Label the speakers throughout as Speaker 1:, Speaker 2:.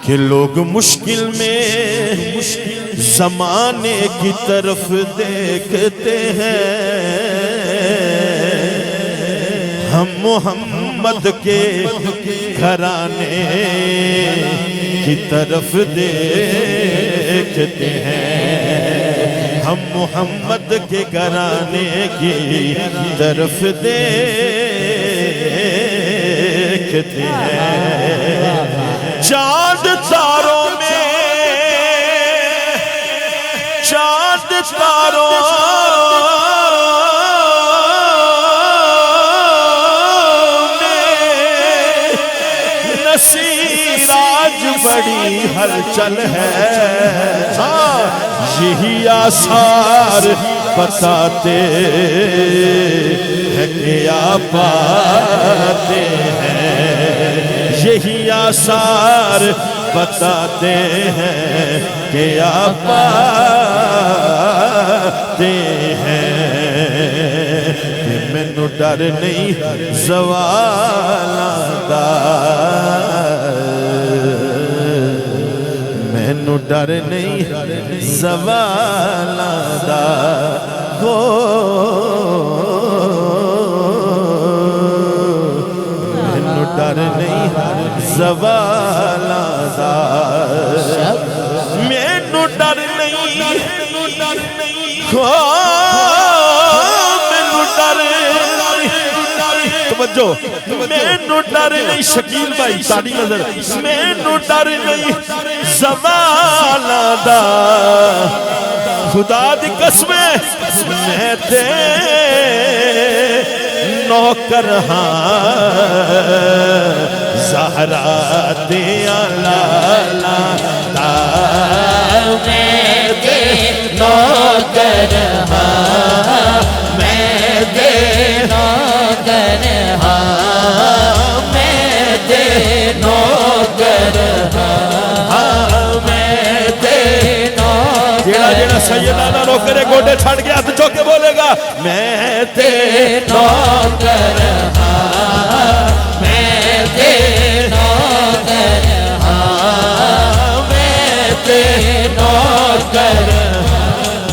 Speaker 1: कि लोग मुश्किल में ज़माने की तरफ देखते हैं, हम मोहम्मद के घराने की तरफ देखते हैं, हम मोहम्मद के घराने की तरफ देखते हैं। चांद तारों में, चांद तारों में नसीर आज बड़ी हलचल है। हाँ, यही आसार बताते हैं कि आप पाते हैं, यही आसार बताते हैं कि आप पाते हैं। कि मैनू डर नहीं ज़वालां दा, मैनू डर नहीं ज़वालां दा, मैनू डर नहीं ज़वालां दा, मैनू डर नहीं, मैनू डर तवज्जो, मैनू डर नहीं शकील भाई साड़ी नजर, मैनू डर नहीं ज़वालां दा, खुदा दी कसम मैं ते नौकर हाँ, ज़हरा दिया लाला दा, मैं ते नौकर हाँ, मैं ते नौकर हाँ, मैं ते नौकर हाँ, मैं ते नौकर। जेड़ा जेड़ा सैयदाना नौकर गोडे छड़ के हाथ चौके बोलेगा मैं ते नौकर हाँ, मैं ते नौकर हाँ, मैं ते नौकर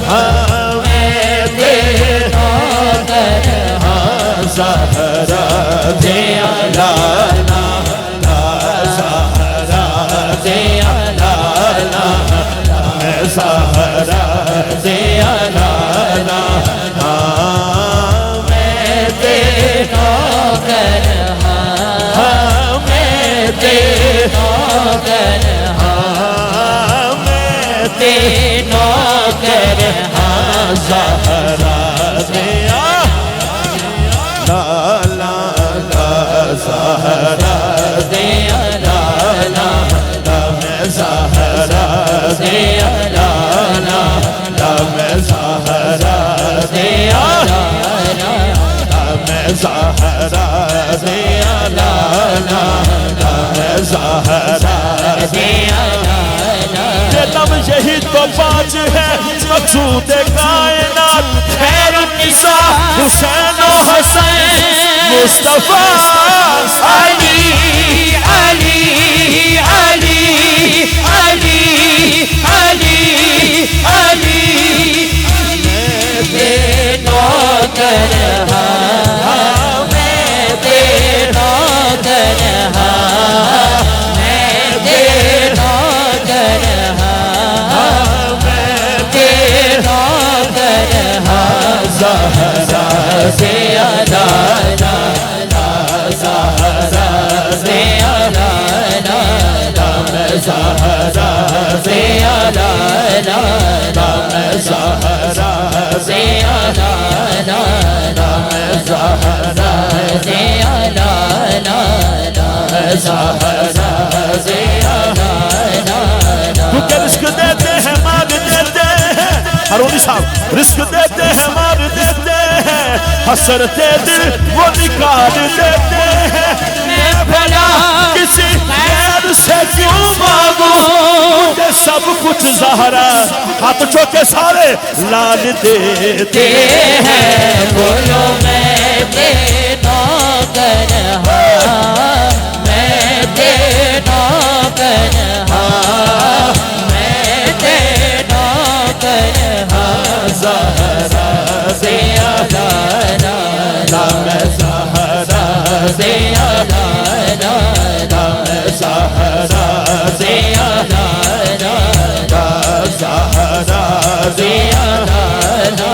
Speaker 1: हाँ, मैं ते नौकर हाँ, ज़हरा दे लाला, ज़हरा दे लाला, मैं ज़हरा दे लाला, हाँ मैं ते नौकर हाँ, मैं ते नौकर हाँ, मैं ते नौकर हाँ, ज़हरा दे लाला, ज़हरा दे लाला, मैं ज़हरा दे लाला, मैं ज़हरा दे लाला, मैं ज़हरा दे लाला, मैं ज़हरा दे लाला। दम यही तो बाज है मकसूद कायनात, खैरुन्निसा हुसैन और हसैन, मुस्तफा अली अली अली अली अली अली, मैं ते नौकर हाँ, मैं ते नौकर हाँ, मैं ते नौकर हाँ, मैं ते नौकर हाँ, ज़हरा से अलाला, ज़हरा से अलाला, मैं ज़हरा से अलाला, मैं ज़हरा से अलाला, मैं ज़हरा से अलाला, मैं ज़हरा से अलाला। क्योंकि रिस्क देते हैं मार देते हैं, हरोनी साहब रिस्क देते हैं मार देते हैं, हसरते दिल वो निकाल देते हैं। मैं भला किसी गैर से क्यों मांगूं, मुझे सब कुछ ज़हरा हाथ चौके सारे लाल देते हैं। बोलो मैं ते नौकर हाँ, मैं ते नौकर हाँ,
Speaker 2: मैं तेरा कर ज़हरा से आला मैं ज़हरा से आला मैं ज़हरा से आला ज़हरा से आला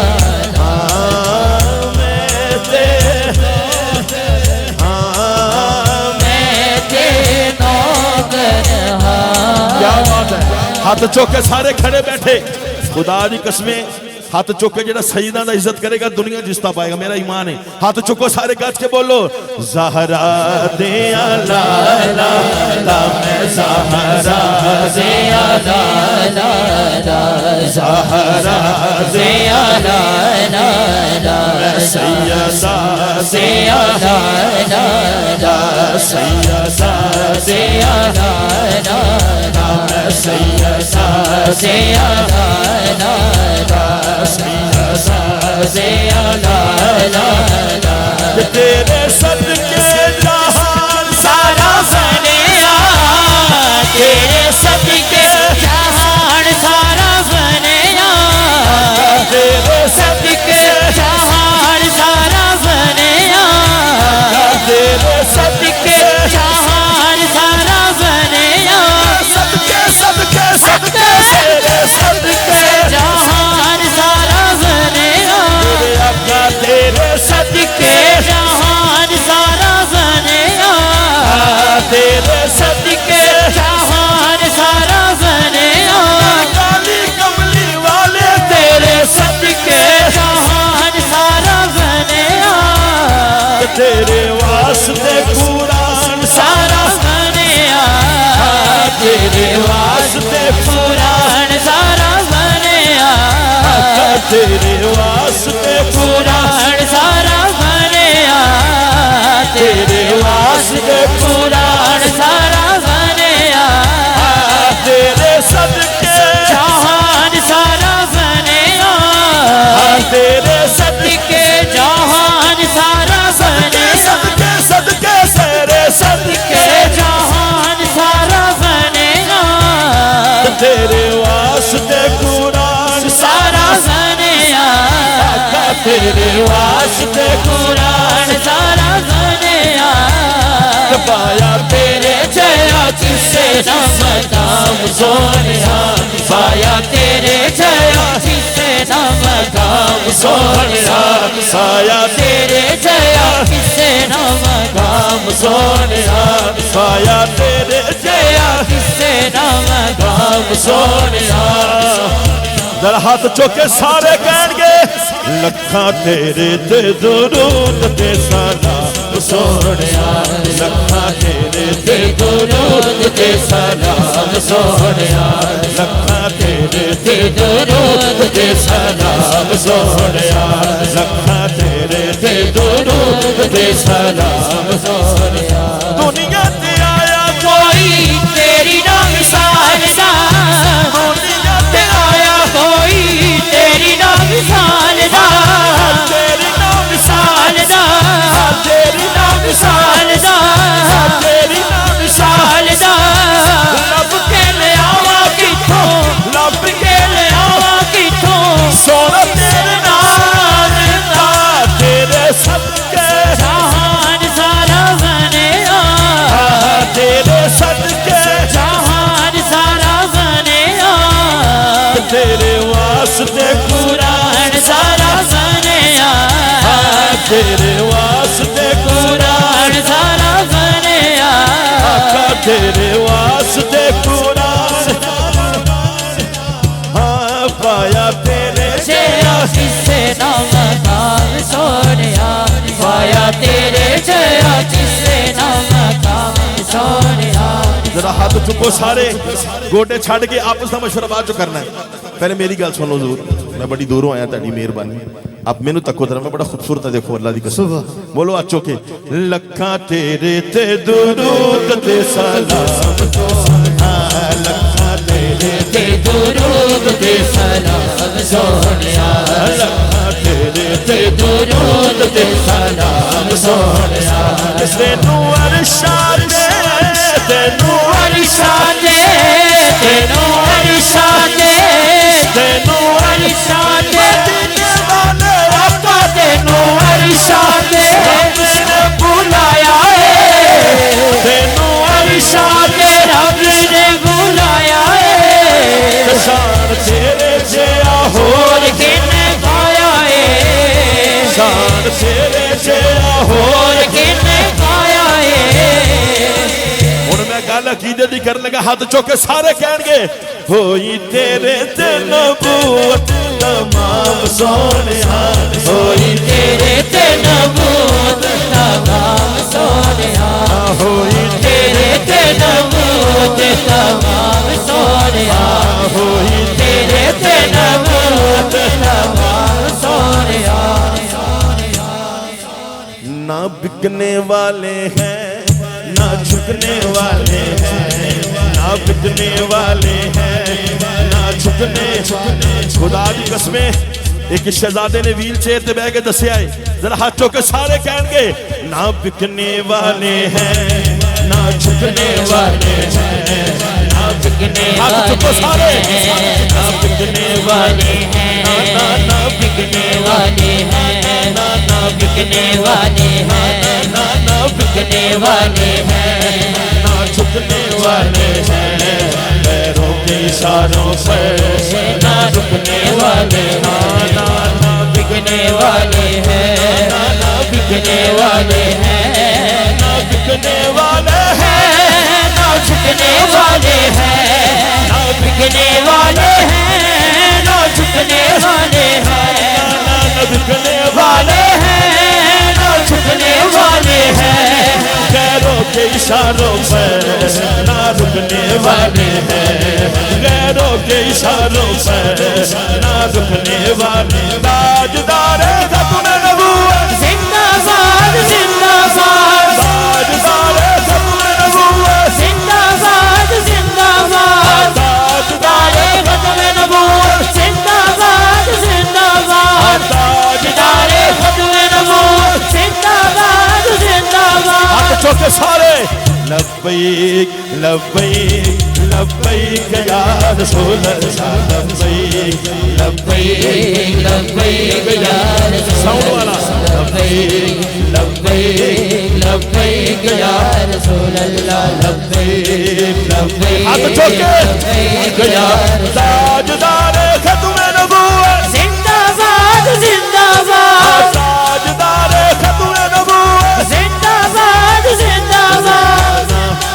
Speaker 1: हाथ चौके सारे खड़े बैठे खुदा दी कसमें हाथ चौके जेड़ा सईदा दा इज्जत करेगा दुनिया जिस्ता पाएगा मेरा ईमान है। हाथ चौको सारे गज के बोलो ज़हरा दे आला मैं ज़हरा दे आला ज़हरा दे आला मैं सैयदा से आला सैयदा से आला मैं सैयदा से आला तेरे सदके जहान सारा बनेगा तेरे सदके जहान सारा बनेगा तेरे सदके जहान सारा बनेगा तेरे सदके जहान सारा बनेगा सदके सदके सदके तेरे सदके जहान सारा बनेगा तेरे सदके जहान सारा बनेगा तेरे सदके जहान सारा बनेगा काली कमली वाले तेरे सदके जहान सारा बनेगा तेरे वास्ते कुरान सारा बनेगा तेरे वास्ते कुरान सारा बनेगा तेरे वास्ते कुरान सारा बनेगा तेरे वास्ते कुरान सारा बनेगा तेरे सदके जहान सारा बनेगा तेरे सदके जहान सारा बनेगा सदके सदके तेरे सदके जहान सारा बनेगा तेरे वास्ते कुरान सारा बनेगा तेरे वास्ते कुरान सारा बनेगा पाया तेरे जया किसे ना मकाम सोनिया पाया तेरे जया किसे ना मकाम सोनिया पाया तेरे जया किसे ना मकाम सोनिया पाया तेरे जया किसे ना मकाम सोनिया जरा हाथ चौके सारे कहेंगे लखा तेरे ते दुरूद ते सलाम सोनिया लखा तेरे ते दुरूद ते सलाम सोनिया लखा तेरे ते दुरूद ते सलाम सोनिया लखा तेरे ते दुरूद ते सलाम सोनिया दुनिया ते आया कोई तेरी ना मिसाल दा दुनिया ते आया कोई तेरी ना मिसाल दा तेरी ना मिसाल दा तेरी ना मिसाल दा तेरी ना मिसाल दा लब के ले आवा किथों लब के ले आवा किथों सोना तेरे नाल दा तेरे सदके जहान सारा बनेगा तेरे सदके जहान सारा बनेगा तेरे वास्ते कुरान सारा बनेगा तेरे वास्ते कुरान सारा बनेगा तेरे वास्ते कुरान हाँ पाया तेरे जया किसे ना मकाम सोनिया पाया तेरे जया किसे ना मकाम सोनिया जरा हाथ चुको सारे गोटे छड़ के आपस में मशवरा बाद जो करना है पहले मेरी गल सुनो जरूर मैं बड़ी दूरों आया ताड़ी मेहरबानी आप मेनू तको जरा मैं बड़ा खूबसूरत है देखो अल्लाह दी कसम बोलो आज चौके लखा तेरे ते दुरूद ते सलाम लखा तेरे ते दुरूद ते सलाम सोनिया लखा तेरे ते दुरूद ते सलाम सोनिया तेनू अरशा दे तेनू अरशा दे
Speaker 2: शेरा
Speaker 1: होर किने पाया
Speaker 2: हुण मैं गल अकीदे दी करन लगा हाथ चुक के सारे कहणगे होई तेरे ते नबूवत तमाम सोनिया
Speaker 1: होई तेरे ते नबूवत तमाम सोनिया
Speaker 2: होई
Speaker 1: तेरे ते नबूवत तमाम सोनिया
Speaker 2: होई
Speaker 1: तेरे ते नबूवत तमाम सोनिया
Speaker 2: ना बिकने वाले हैं ना झुकने वाले हैं ना बिकने वाले हैं ना झुकने खुदा दी कसमें एक शहजादे ने व्हील चेयर ते बह के दसिया है जरा हाथ चुक के सारे कहणगे ना बिकने वाले हैं ना झुकने वाले हैं ना बिकने हाथ चुको सारे ना बिकने वाले हैं ना ना
Speaker 1: बिकने वाले हैं
Speaker 2: ना ना
Speaker 1: बिकने वाले हैं
Speaker 2: ना ना
Speaker 1: बिकने वाले हैं
Speaker 2: ना झुकने वाले हैं पैरों के इशारों पर
Speaker 1: ना रुकने वाले हैं
Speaker 2: ना ना
Speaker 1: बिकने वाले हैं
Speaker 2: ना
Speaker 1: बिकने वाले हैं
Speaker 2: ना बिकने वाले हैं
Speaker 1: ना झुकने वाले हैं
Speaker 2: ना
Speaker 1: बिकने वाले हैं ना झुकने वाले हैं
Speaker 2: ना बिकने
Speaker 1: वाले हैं ना झुकने वाले हैं
Speaker 2: गैरों के इशारों पर ना रुकने वाले हैं गैरों के इशारों पर ना रुकने वाले ताजदार खत्म नबूवत
Speaker 1: जिंदाबाद जिंदाबाद
Speaker 2: ताजदार खत्म नबूवत
Speaker 1: जिंदाबाद जिंदाबाद
Speaker 2: ताजदार
Speaker 1: खत्म नबूवत जिंदाबाद जिंदाबाद
Speaker 2: ताजदार
Speaker 1: खत्म नबूवत जिंदाबाद जिंदाबाद
Speaker 2: हाथ चौके सारे लब्बैक लब्बैक लब्बैक या रसूल अल्लाह लब्बैक लब्बैक
Speaker 1: लब्बैक या रसूल
Speaker 2: साउंड वाला
Speaker 1: लब्बैक लब्बैक लब्बैक या रसूल अल्लाह लब्बैक लब्बैक
Speaker 2: हाथ चौके
Speaker 1: लब्बैक या
Speaker 2: ताजदार खत्म नबूवत
Speaker 1: जिंदाबाद जिंदाबाद
Speaker 2: ताजदार खत्म नबूवत
Speaker 1: जिंदाबाद जिंदाबाद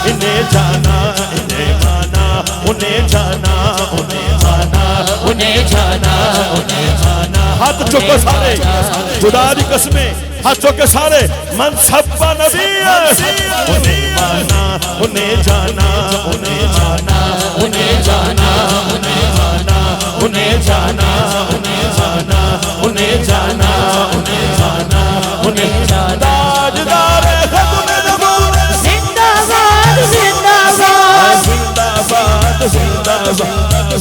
Speaker 2: इन्हें जाना इन्हें माना उन्हें जाना उन्हें माना
Speaker 1: उन्हें जाना उन्हें जाना
Speaker 2: हाथ चुको सारे खुदा दी कसमें हाथ चुके सारे मन सब्बा नबी उन्हें माना उन्हें जाना उन्हें जाना
Speaker 1: उन्हें जाना उन्हें जाना
Speaker 2: उन्हें जाना उन्हें जाना उन्हें जाना उन्हें जाना उन्हें
Speaker 1: जाना
Speaker 2: ताजदार खत्म नबूवत
Speaker 1: जिंदाबाद जिंदाबाद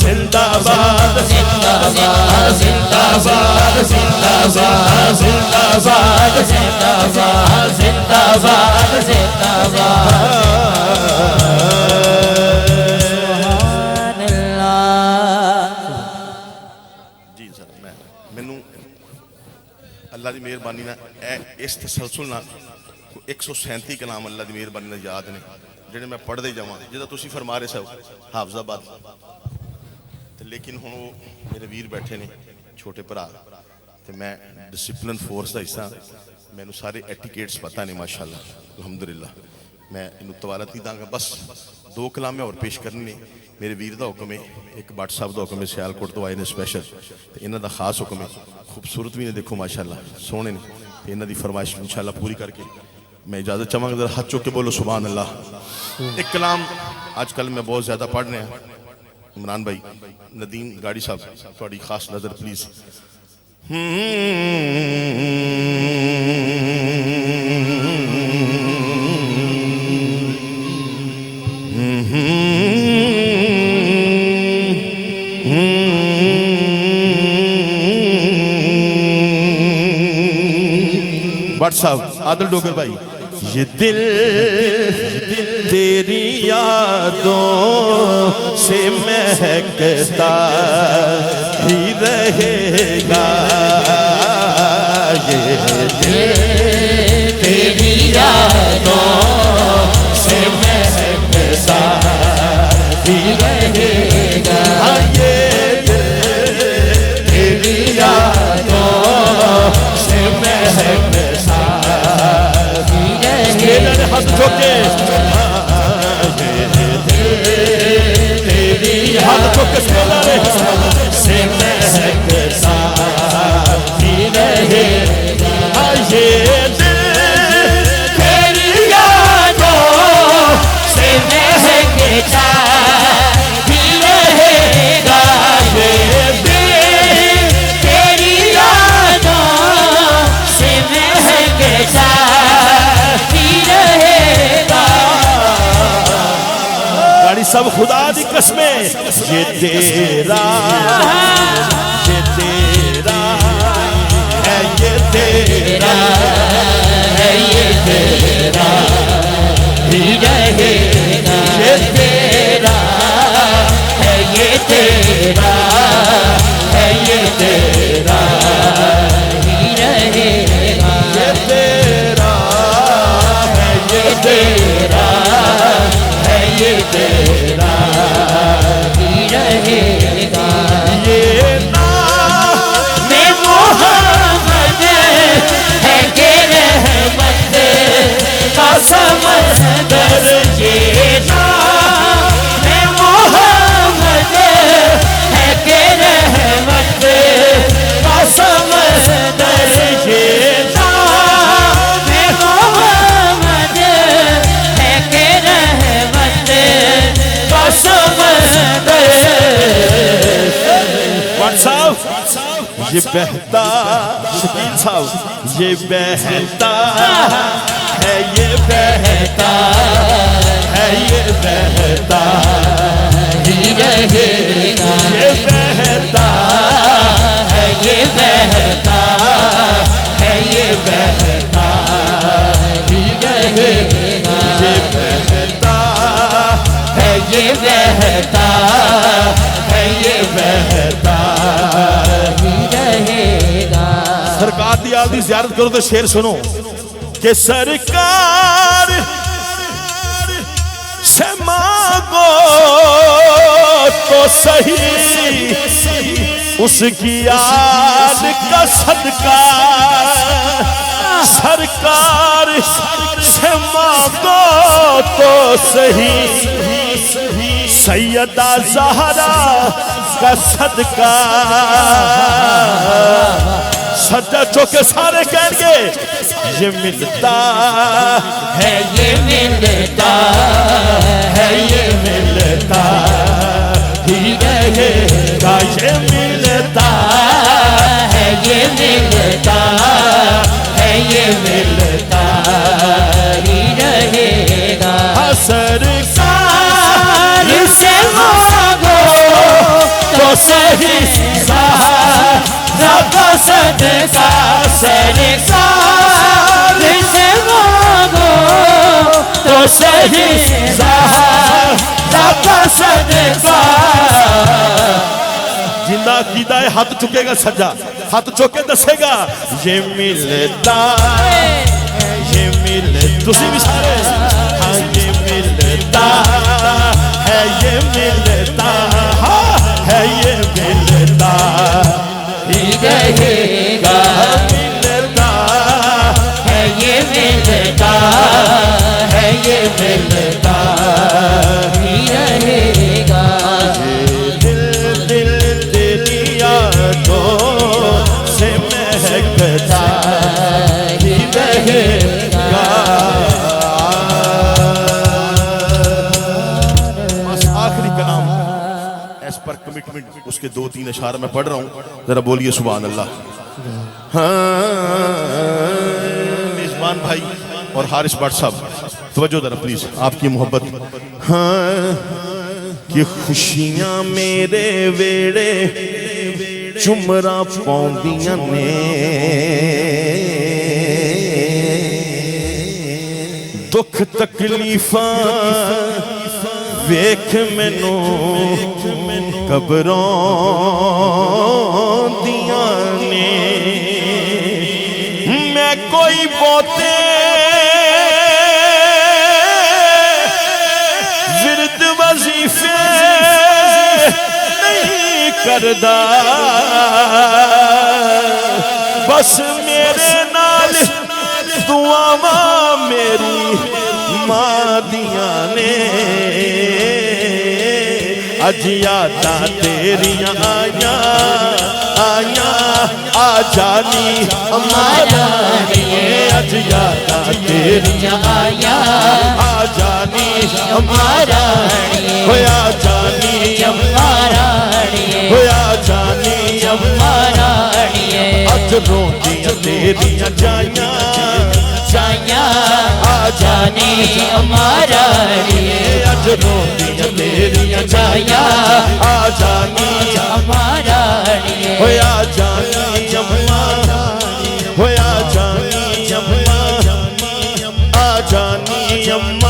Speaker 2: जिंदाबाद जिंदाबाद जिंदाबाद
Speaker 1: जिंदाबाद जिंदाबाद जिंदाबाद जिंदाबाद जिंदाबाद जिंदाबाद जिंदाबाद
Speaker 3: जी सर मैनू अल्लाह की मेहरबानी इस तसलसल नाल 137 कलाम अल्लाह की मेहरबानी नाल याद ने जिहड़े मैं पढ़ते जावां जिदा तुसीं फरमा रहे सो हाफजाबाद ते लेकिन हुण मेरे वीर बैठे ने छोटे भरा ते मैं डिसिपलिन फोर्स का हिस्सा मैनू सारे एटिकेट्स पता ने माशाअल्लाह अलहमदुलिल्लाह मैं इनू तवालत नहीं दांगा बस 2 कलाम मैं और पेश करने ने मेरे वीर का हुक्म है एक भट्ट साहब का हुक्म है सियालकोट तो आए ने स्पैशल तो इन्हों का खास हुक्म है खूबसूरत भी ने देखो माशाअल्लाह सोहने ने इन्हों की फरमाइश इंशाअल्लाह पूरी करके मैं इजाजत चाहवांगा जरा हाथ चुक के बोलो सुभान अल्लाह। एक कलाम आजकल मैं बहुत ज़्यादा पढ़ रहा इमरान भाई नदीम गाड़ी साहब थोड़ी खास नज़र प्लीज़। भट्ट साहब आदिल डोगर भाई
Speaker 2: ये दिल तेरी यादों से महकता ही रहेगा ये दिल
Speaker 1: तेरी यादों से महकता ही रहेगा
Speaker 2: हाँ ये दिल तेरी यादों से महकता चुके हाथ चुके से महकता ही रहे ये दिल
Speaker 1: तेरी यादों से महकता ही रहेगा ये दिल तेरी यादों से महकता ही रहेगा।
Speaker 2: गाड़ी सब खुदा दी कसमें ये तेरा है ये तेरा
Speaker 1: है ये तेरा ही रहेगा ये तेरा है ये तेरा है ये तेरा ही रहेगा
Speaker 2: ये तेरा है ये
Speaker 1: तेरा है ये तेरा ही रहेगा।
Speaker 2: ये नाम
Speaker 1: मैं मोहम्मद है के रहमत का समंदर ये नाम मैं मोहम्मद है के रहमत का समंदर ये नाम मैं मोहम्मद है के रहमत का समंदर।
Speaker 2: साहब ये बहता शकील साहब ये बहता है ये बहता है ये बहता
Speaker 1: ही रहेगा
Speaker 2: ये बहता
Speaker 1: है ये बहता है ये बहता ही रहेगा
Speaker 2: ये बहता
Speaker 1: है ये बहता है ये
Speaker 2: बहता
Speaker 1: ही रहेगा।
Speaker 2: सरकार दी आल दी ज़ियारत करो तो शेर सुनो कि सरकार से मांगो तो सही उसकी याद का सदका सरकार से मांगो तो सही सैयदा ज़हरा का सदका सज्जा चौके सारे कहेंगे ये मिलता
Speaker 1: है ये मिलता है ये
Speaker 2: मिलता ही रहेगा ये मिलता
Speaker 1: है ये मिलता है ये मिलता ही रहेगा।
Speaker 2: सरकार
Speaker 1: से मांगो तो सही सहारा का सदका सरकार से मांगो तो सही सहारा का सदका।
Speaker 2: जिंदा कीदा है हाथ चुकेगा सज्जा हाथ चुके दसेगा ये मिलता तुसी भी सारे हाँ ये मिलता है ये मिलता हाँ है ये मिलता
Speaker 1: ही रहेगा
Speaker 2: मिलता
Speaker 1: है ये मिलता है ये मिलता ही रहेगा।
Speaker 2: दिल दिल तेरी यादों से महकता ही रहेगा। बस आखिरी कलाम एस पर कमिटमेंट उसके 2-3 अशार मैं पढ़ रहा हूँ जरा बोलिए सुभान अल्लाह। मेजबान भाई और हारिस भट्ट साहब तवज्जो जरा प्लीज आपकी मोहब्बत। हाँ कि खुशियां मेरे वेड़े चुमरा पौंदियां ने दुख तकलीफां वेख मैनू कबरों दियां ने मैं कोई बहुते विरद वजीफे नहीं करदा बस मेरे नाल दुआवां मेरी दियां ने अज यादां तेरियां आया आया आ जानी अम्मा अज यादां तेरियां
Speaker 1: आया
Speaker 2: आ जानी अम्मा
Speaker 1: होया
Speaker 2: जानी
Speaker 1: अम्मा राणिए
Speaker 2: होया जानी
Speaker 1: अम्मा राणिए
Speaker 2: अज रोंदियां तेरियां जाया
Speaker 1: जाया आ जानी अम्मा राणिए
Speaker 2: अज रोंदियां तेरियां
Speaker 1: जाया
Speaker 2: आ जानी
Speaker 1: अम्मा राणिए
Speaker 2: होया जानी अम्मा होया जानी अम्मा आ जानी अम्मा